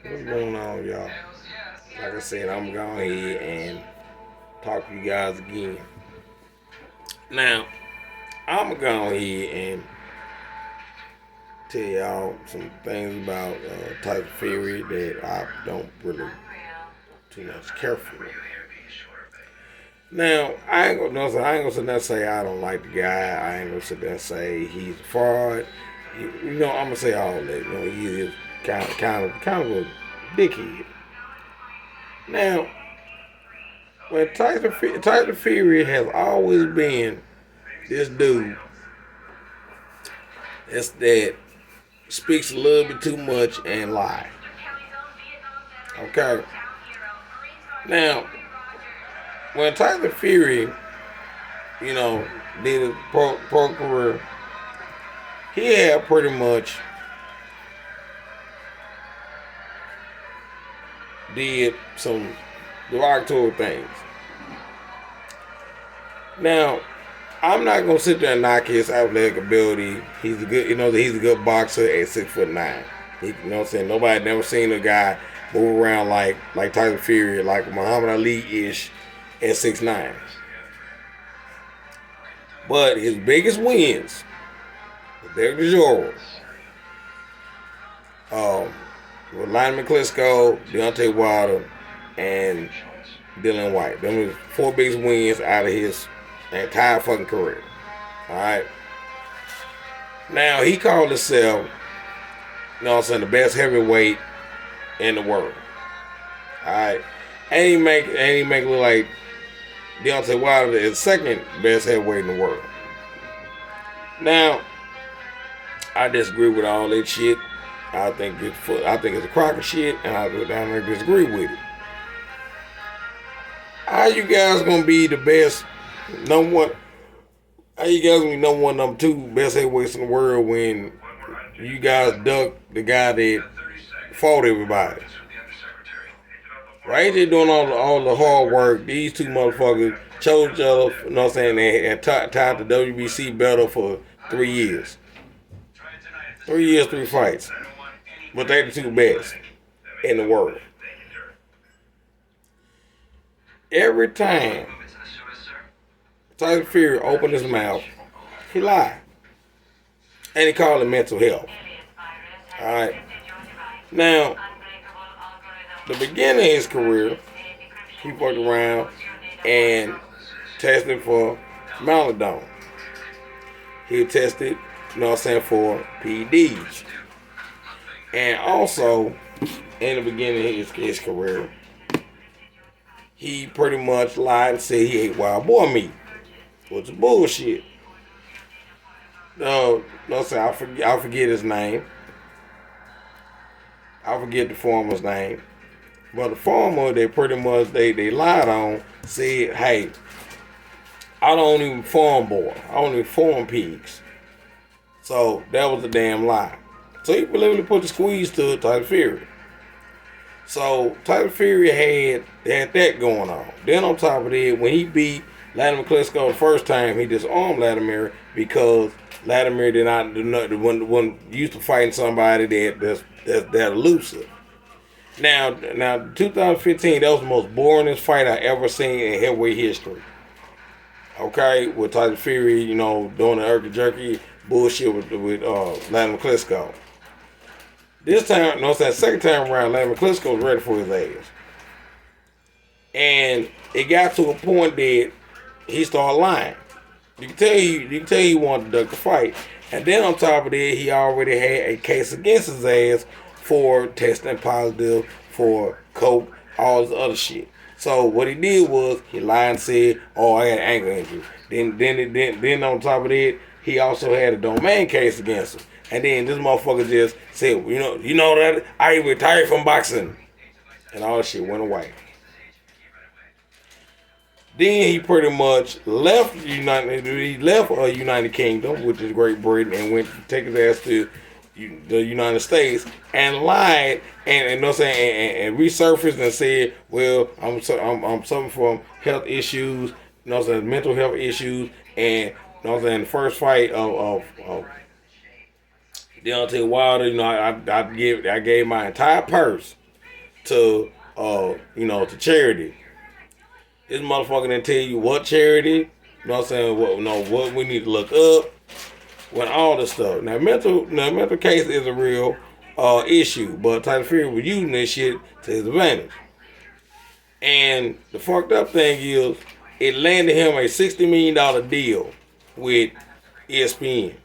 What's going on, y'all? Like I said, I'm going ahead and talk to you guys again. Now, I'm gonna go ahead and tell y'all some things about Tyson Fury that I don't really too much care for. Now, I ain't gonna sit there and say I don't like the guy. I ain't gonna sit there and say he's a fraud. I'm gonna say all that. He is kind of a dickhead. Now, when Tyson Fury has always been this dude that speaks a little bit too much and lie. Okay. Now, when Tyson Fury, you know, did a pro career, he had pretty much did some derogatory things. Now, I'm not gonna sit there and knock his athletic ability. He's a good boxer at 6'9". You know what I'm saying? Nobody never seen a guy move around like Tyson Fury, like Muhammad Ali ish at 6'9". But his biggest wins, Derek DeJour, um, with Lyman Klitschko, Deontay Wilder, and Dylan White. Them was four biggest wins out of his entire fucking career. All right. Now he called himself, the best heavyweight in the world. All right. And he make look like Deontay Wilder is the second best heavyweight in the world. Now, I disagree with all that shit. I think it's a crock of shit, and I disagree with it. How you guys gonna be the best number one? How you guys gonna be number one, number two best heavyweights in the world when you guys duck the guy that fought everybody? Right? They're doing all the hard work. These two motherfuckers chose each other, you know what I'm saying, and tied the WBC battle for 3 years. 3 years, three fights. But they the two best in the world. Every time Tyson Fury opened his mouth, he lied. And he called it mental health. Alright. Now, the beginning of his career, he fucked around and tested for Maladone. He tested, for PEDs. And also, in the beginning of his career, he pretty much lied and said he ate wild boar meat, which is bullshit. I forget his name. I forget the farmer's name. But the farmer, they lied on, said, hey, I don't even farm boar. I don't even farm pigs. So that was a damn lie. So he literally put the squeeze to Tyson Fury. So Tyson Fury had that going on. Then on top of that, when he beat Latimer Klitschko the first time, he disarmed Latimer because Latimer did not do nothing. When used to fighting somebody that's elusive. Now, 2015, that was the most boringest fight I ever seen in heavyweight history. Okay, with Tyson Fury, doing the herky jerky bullshit with Latimer Klitschko. This time, second time around, Latimer Klitschko was ready for his ass. And it got to a point that he started lying. You can tell he wanted to duck the fight. And then on top of that, he already had a case against his ass for testing positive for coke, all this other shit. So what he did was he lied and said, "Oh, I had an ankle injury." Then on top of that, he also had a domain case against him. And then this motherfucker just said, you know that I retired from boxing, and all that shit went away. Then he pretty much left United Kingdom, which is Great Britain, and went to take his ass to the United States and lied and you know what I'm saying and resurfaced and said, well, I'm suffering from health issues, mental health issues, and the first fight of Deontay Wilder, I gave my entire purse to to charity. This motherfucker didn't tell you what charity. You know what I'm saying? What we need to look up. When all this stuff. Now mental case is a real issue, but Tyson Fury was using this shit to his advantage. And the fucked up thing is, it landed him a $60 million deal with ESPN.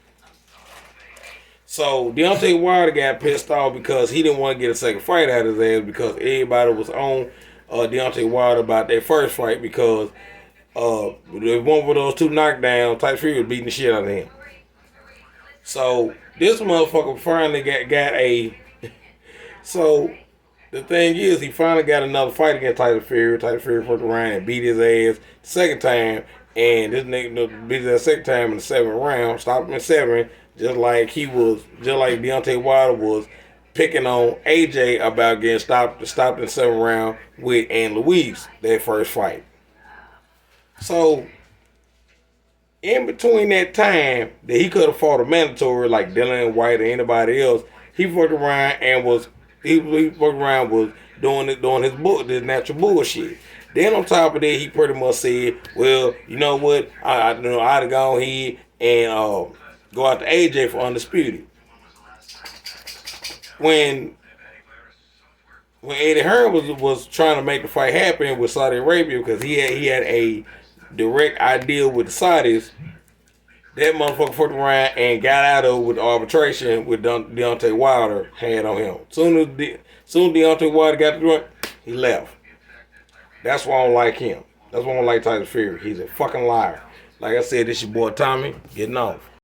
So Deontay Wilder got pissed off because he didn't want to get a second fight out of his ass because everybody was on Deontay Wilder about their first fight because if one of those two knockdowns, Tyson Fury was beating the shit out of him. So this motherfucker finally got a. So the thing is, he finally got another fight against Tyson Fury. Tyson Fury fucked around and beat his ass the second time, and this nigga beat his ass second time in the 7th round, stopped him in 7, just like Deontay Wilder was picking on AJ about getting stopped in the 7th round with Ann Louise, their first fight. So in between that time that he could have fought a mandatory like Dylan White or anybody else, he fucked around and was doing this natural bullshit. Then on top of that, he pretty much said, "Well, you know what? I'd have gone ahead and go out to AJ for undisputed." When Eddie Hearn was trying to make the fight happen with Saudi Arabia because he had a direct ideal with the Saudis, that motherfucker fucked around and got out of it with arbitration with Deontay Wilder had on him. Soon Deontay Wilder got the joint, he left. That's why I don't like him. That's why I don't like Tyson Fury. He's a fucking liar. Like I said, this your boy Tommy, getting off.